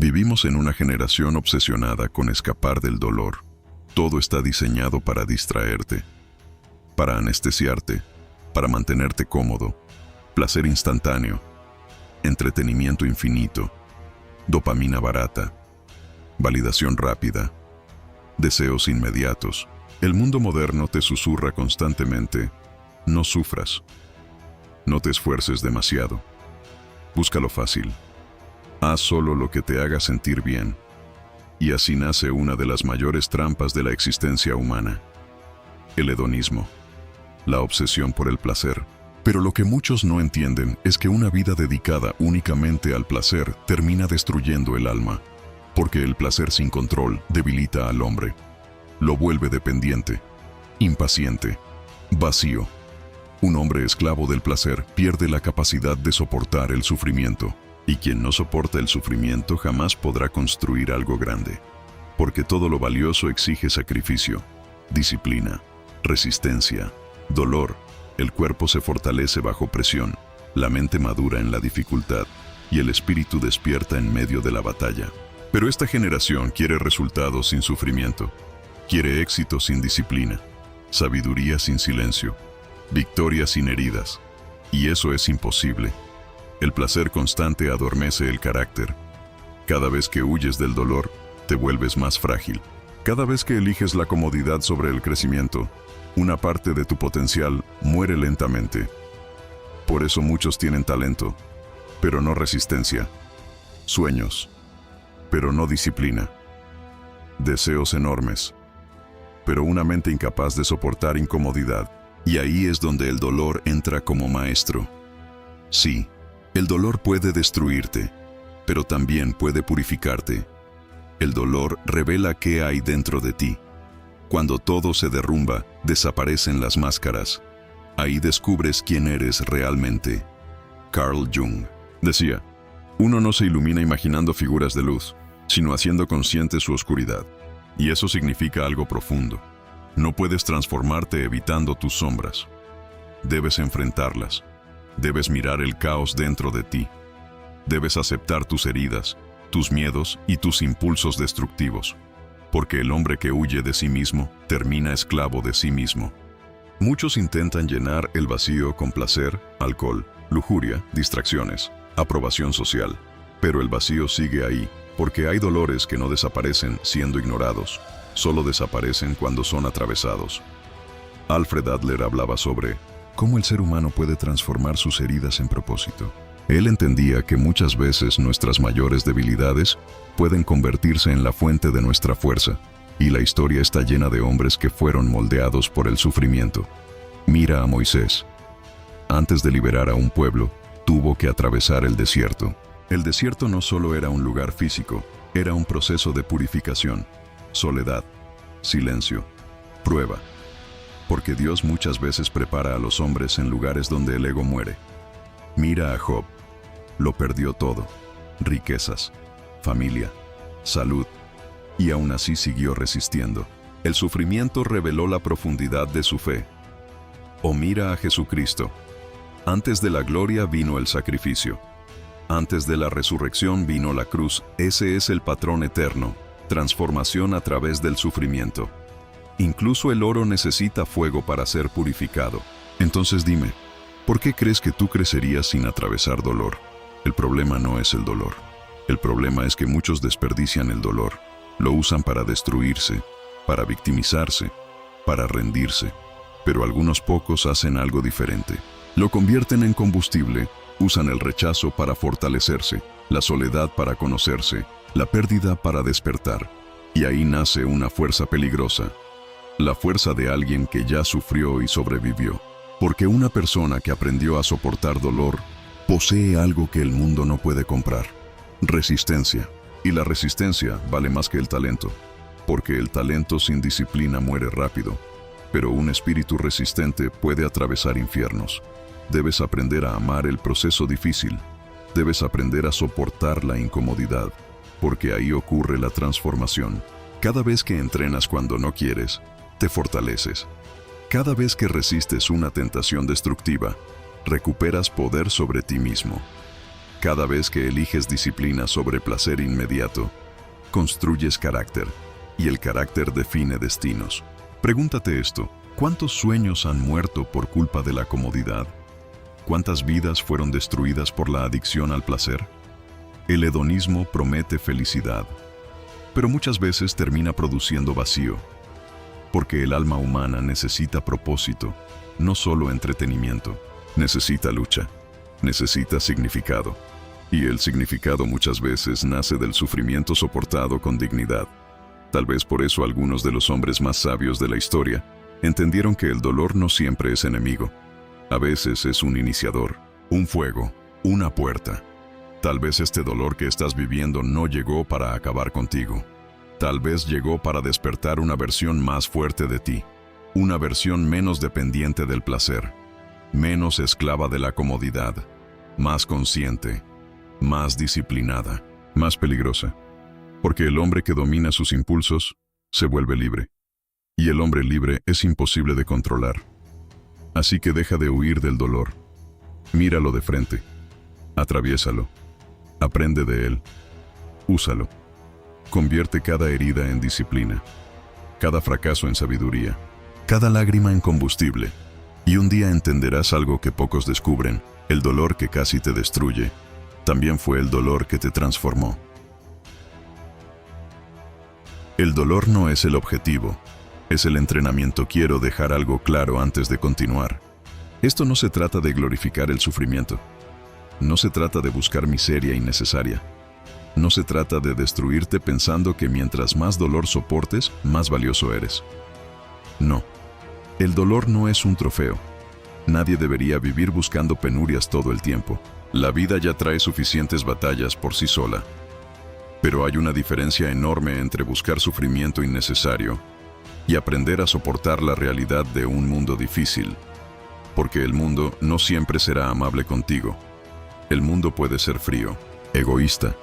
Vivimos en una generación obsesionada con escapar del dolor. Todo está diseñado para distraerte, para anestesiarte, para mantenerte cómodo, placer instantáneo, entretenimiento infinito, dopamina barata, validación rápida, deseos inmediatos. El mundo moderno te susurra constantemente: no sufras, no te esfuerces demasiado, busca lo fácil, haz solo lo que te haga sentir bien. Y así nace una de las mayores trampas de la existencia humana: el hedonismo, la obsesión por el placer. Pero lo que muchos no entienden es que una vida dedicada únicamente al placer termina destruyendo el alma, porque el placer sin control debilita al hombre, lo vuelve dependiente, impaciente, vacío. Un hombre esclavo del placer pierde la capacidad de soportar el sufrimiento, y quien no soporta el sufrimiento jamás podrá construir algo grande, porque todo lo valioso exige sacrificio, disciplina, resistencia, dolor. El cuerpo se fortalece bajo presión, la mente madura en la dificultad, y el espíritu despierta en medio de la batalla. Pero esta generación quiere resultados sin sufrimiento, quiere éxito sin disciplina, sabiduría sin silencio, victoria sin heridas, y eso es imposible. El placer constante adormece el carácter. Cada vez que huyes del dolor, te vuelves más frágil. Cada vez que eliges la comodidad sobre el crecimiento, una parte de tu potencial muere lentamente. Por eso muchos tienen talento, pero no resistencia, sueños, pero no disciplina, deseos enormes, pero una mente incapaz de soportar incomodidad. Y ahí es donde el dolor entra como maestro. Sí, el dolor puede destruirte, pero también puede purificarte. El dolor revela qué hay dentro de ti. Cuando todo se derrumba, desaparecen las máscaras. Ahí descubres quién eres realmente. Carl Jung decía: uno no se ilumina imaginando figuras de luz, sino haciendo consciente su oscuridad. Y eso significa algo profundo. No puedes transformarte evitando tus sombras. Debes enfrentarlas. Debes mirar el caos dentro de ti. Debes aceptar tus heridas, tus miedos y tus impulsos destructivos. Porque el hombre que huye de sí mismo termina esclavo de sí mismo. Muchos intentan llenar el vacío con placer, alcohol, lujuria, distracciones, aprobación social. Pero el vacío sigue ahí, porque hay dolores que no desaparecen siendo ignorados, solo desaparecen cuando son atravesados. Alfred Adler hablaba sobre cómo el ser humano puede transformar sus heridas en propósito. Él entendía que muchas veces nuestras mayores debilidades pueden convertirse en la fuente de nuestra fuerza, y la historia está llena de hombres que fueron moldeados por el sufrimiento. Mira a Moisés. Antes de liberar a un pueblo, tuvo que atravesar el desierto. El desierto no solo era un lugar físico, era un proceso de purificación, soledad, silencio, prueba. Porque Dios muchas veces prepara a los hombres en lugares donde el ego muere. Mira a Job. Lo perdió todo: riquezas, familia, salud, y aún así siguió resistiendo. El sufrimiento reveló la profundidad de su fe. O mira a Jesucristo. Antes de la gloria vino el sacrificio. Antes de la resurrección vino la cruz. Ese es el patrón eterno: transformación a través del sufrimiento. Incluso el oro necesita fuego para ser purificado. Entonces dime, ¿por qué crees que tú crecerías sin atravesar dolor? El problema no es el dolor. El problema es que muchos desperdician el dolor. Lo usan para destruirse, para victimizarse, para rendirse. Pero algunos pocos hacen algo diferente. Lo convierten en combustible. Usan el rechazo para fortalecerse, la soledad para conocerse, la pérdida para despertar. Y ahí nace una fuerza peligrosa. La fuerza de alguien que ya sufrió y sobrevivió. Porque una persona que aprendió a soportar dolor posee algo que el mundo no puede comprar: resistencia. Y la resistencia vale más que el talento. Porque el talento sin disciplina muere rápido. Pero un espíritu resistente puede atravesar infiernos. Debes aprender a amar el proceso difícil. Debes aprender a soportar la incomodidad. Porque ahí ocurre la transformación. Cada vez que entrenas cuando no quieres, te fortaleces. Cada vez que resistes una tentación destructiva, recuperas poder sobre ti mismo. Cada vez que eliges disciplina sobre placer inmediato, construyes carácter, y el carácter define destinos. Pregúntate esto: ¿cuántos sueños han muerto por culpa de la comodidad? ¿Cuántas vidas fueron destruidas por la adicción al placer? El hedonismo promete felicidad, pero muchas veces termina produciendo vacío, porque el alma humana necesita propósito, no solo entretenimiento. Necesita lucha, necesita significado, y el significado muchas veces nace del sufrimiento soportado con dignidad. Tal vez por eso algunos de los hombres más sabios de la historia entendieron que el dolor no siempre es enemigo. A veces es un iniciador, un fuego, una puerta. Tal vez este dolor que estás viviendo no llegó para acabar contigo. Tal vez llegó para despertar una versión más fuerte de ti, una versión menos dependiente del placer, menos esclava de la comodidad, más consciente, más disciplinada, más peligrosa. Porque el hombre que domina sus impulsos se vuelve libre, y el hombre libre es imposible de controlar. Así que deja de huir del dolor. Míralo de frente, atraviésalo, aprende de él, úsalo. Convierte cada herida en disciplina, cada fracaso en sabiduría, cada lágrima en combustible, y un día entenderás algo que pocos descubren: el dolor que casi te destruye también fue el dolor que te transformó. El dolor no es el objetivo, es el entrenamiento. Quiero dejar algo claro antes de continuar. Esto no se trata de glorificar el sufrimiento. No se trata de buscar miseria innecesaria. No se trata de destruirte pensando que mientras más dolor soportes, más valioso eres. No. El dolor no es un trofeo. Nadie debería vivir buscando penurias todo el tiempo. La vida ya trae suficientes batallas por sí sola. Pero hay una diferencia enorme entre buscar sufrimiento innecesario y aprender a soportar la realidad de un mundo difícil. Porque el mundo no siempre será amable contigo. El mundo puede ser frío, egoísta,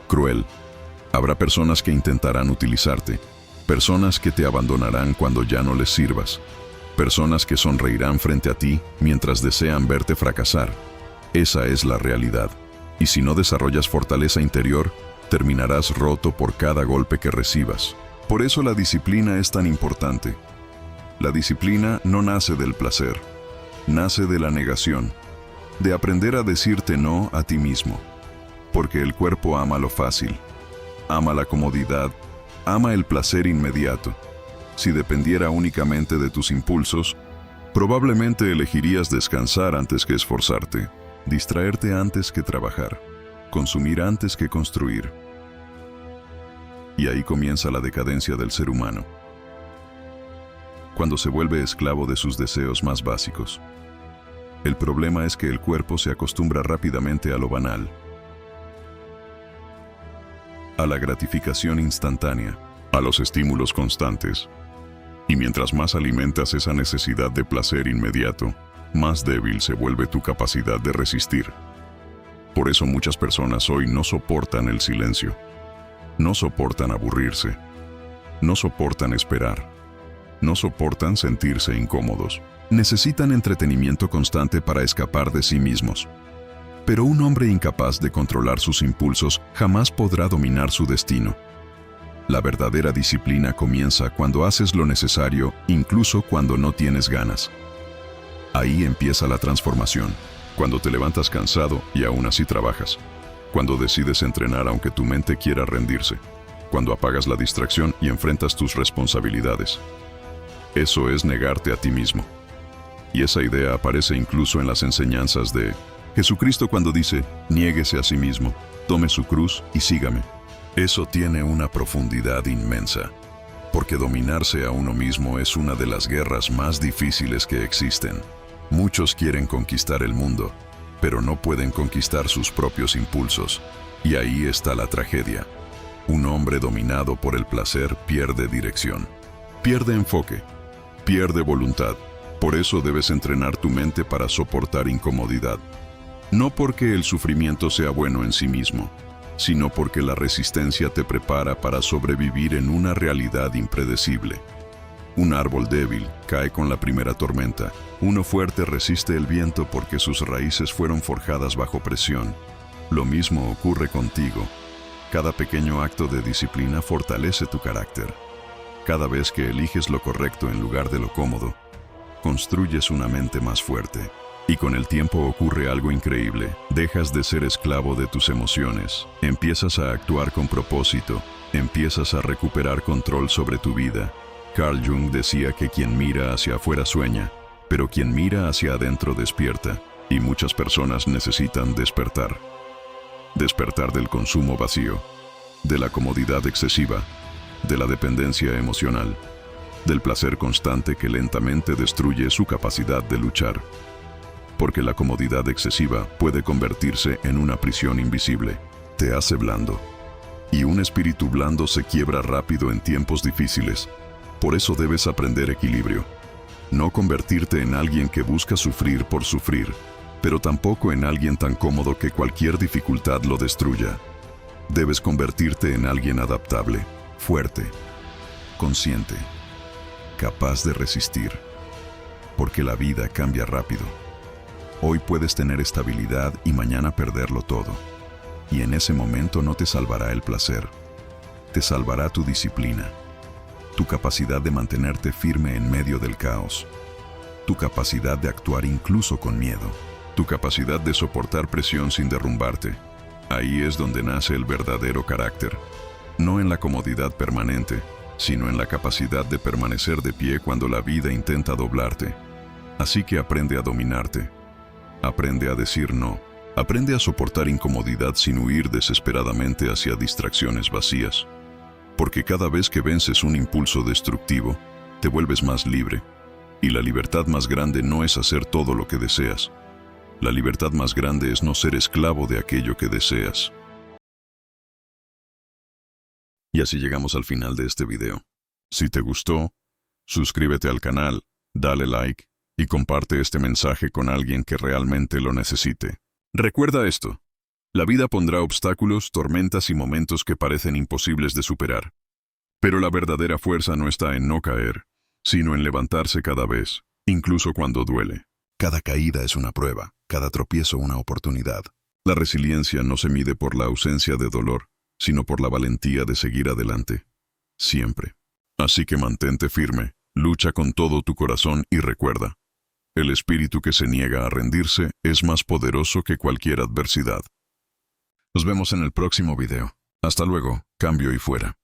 cruel. Habrá personas que intentarán utilizarte, personas que te abandonarán cuando ya no les sirvas, personas que sonreirán frente a ti mientras desean verte fracasar. Esa es la realidad. Y si no desarrollas fortaleza interior, terminarás roto por cada golpe que recibas. Por eso la disciplina es tan importante. La disciplina no nace del placer, nace de la negación, de aprender a decirte no a ti mismo. Porque el cuerpo ama lo fácil, ama la comodidad, ama el placer inmediato. Si dependiera únicamente de tus impulsos, probablemente elegirías descansar antes que esforzarte, distraerte antes que trabajar, consumir antes que construir. Y ahí comienza la decadencia del ser humano, cuando se vuelve esclavo de sus deseos más básicos. El problema es que el cuerpo se acostumbra rápidamente a lo banal, a la gratificación instantánea, a los estímulos constantes. Y mientras más alimentas esa necesidad de placer inmediato, más débil se vuelve tu capacidad de resistir. Por eso muchas personas hoy no soportan el silencio, no soportan aburrirse, no soportan esperar, no soportan sentirse incómodos. Necesitan entretenimiento constante para escapar de sí mismos. Pero un hombre incapaz de controlar sus impulsos jamás podrá dominar su destino. La verdadera disciplina comienza cuando haces lo necesario, incluso cuando no tienes ganas. Ahí empieza la transformación, cuando te levantas cansado y aún así trabajas, cuando decides entrenar aunque tu mente quiera rendirse, cuando apagas la distracción y enfrentas tus responsabilidades. Eso es negarte a ti mismo. Y esa idea aparece incluso en las enseñanzas de Jesucristo cuando dice: niéguese a sí mismo, tome su cruz y sígame. Eso tiene una profundidad inmensa, porque dominarse a uno mismo es una de las guerras más difíciles que existen. Muchos quieren conquistar el mundo, pero no pueden conquistar sus propios impulsos, y ahí está la tragedia. Un hombre dominado por el placer pierde dirección, pierde enfoque, pierde voluntad. Por eso debes entrenar tu mente para soportar incomodidad. No porque el sufrimiento sea bueno en sí mismo, sino porque la resistencia te prepara para sobrevivir en una realidad impredecible. Un árbol débil cae con la primera tormenta. Uno fuerte resiste el viento porque sus raíces fueron forjadas bajo presión. Lo mismo ocurre contigo. Cada pequeño acto de disciplina fortalece tu carácter. Cada vez que eliges lo correcto en lugar de lo cómodo, construyes una mente más fuerte. Y con el tiempo ocurre algo increíble. Dejas de ser esclavo de tus emociones. Empiezas a actuar con propósito. Empiezas a recuperar control sobre tu vida. Carl Jung decía que quien mira hacia afuera sueña, pero quien mira hacia adentro despierta. Y muchas personas necesitan despertar. Despertar del consumo vacío, de la comodidad excesiva, de la dependencia emocional, del placer constante que lentamente destruye su capacidad de luchar. Porque la comodidad excesiva puede convertirse en una prisión invisible. Te hace blando. Y un espíritu blando se quiebra rápido en tiempos difíciles. Por eso debes aprender equilibrio. No convertirte en alguien que busca sufrir por sufrir, pero tampoco en alguien tan cómodo que cualquier dificultad lo destruya. Debes convertirte en alguien adaptable, fuerte, consciente, capaz de resistir. Porque la vida cambia rápido. Hoy puedes tener estabilidad y mañana perderlo todo. Y en ese momento no te salvará el placer. Te salvará tu disciplina. Tu capacidad de mantenerte firme en medio del caos. Tu capacidad de actuar incluso con miedo. Tu capacidad de soportar presión sin derrumbarte. Ahí es donde nace el verdadero carácter. No en la comodidad permanente, sino en la capacidad de permanecer de pie cuando la vida intenta doblarte. Así que aprende a dominarte. Aprende a decir no. Aprende a soportar incomodidad sin huir desesperadamente hacia distracciones vacías. Porque cada vez que vences un impulso destructivo, te vuelves más libre. Y la libertad más grande no es hacer todo lo que deseas. La libertad más grande es no ser esclavo de aquello que deseas. Y así llegamos al final de este video. Si te gustó, suscríbete al canal, dale like y comparte este mensaje con alguien que realmente lo necesite. Recuerda esto. La vida pondrá obstáculos, tormentas y momentos que parecen imposibles de superar. Pero la verdadera fuerza no está en no caer, sino en levantarse cada vez, incluso cuando duele. Cada caída es una prueba, cada tropiezo una oportunidad. La resiliencia no se mide por la ausencia de dolor, sino por la valentía de seguir adelante. Siempre. Así que mantente firme, lucha con todo tu corazón y recuerda, el espíritu que se niega a rendirse es más poderoso que cualquier adversidad. Nos vemos en el próximo video. Hasta luego, cambio y fuera.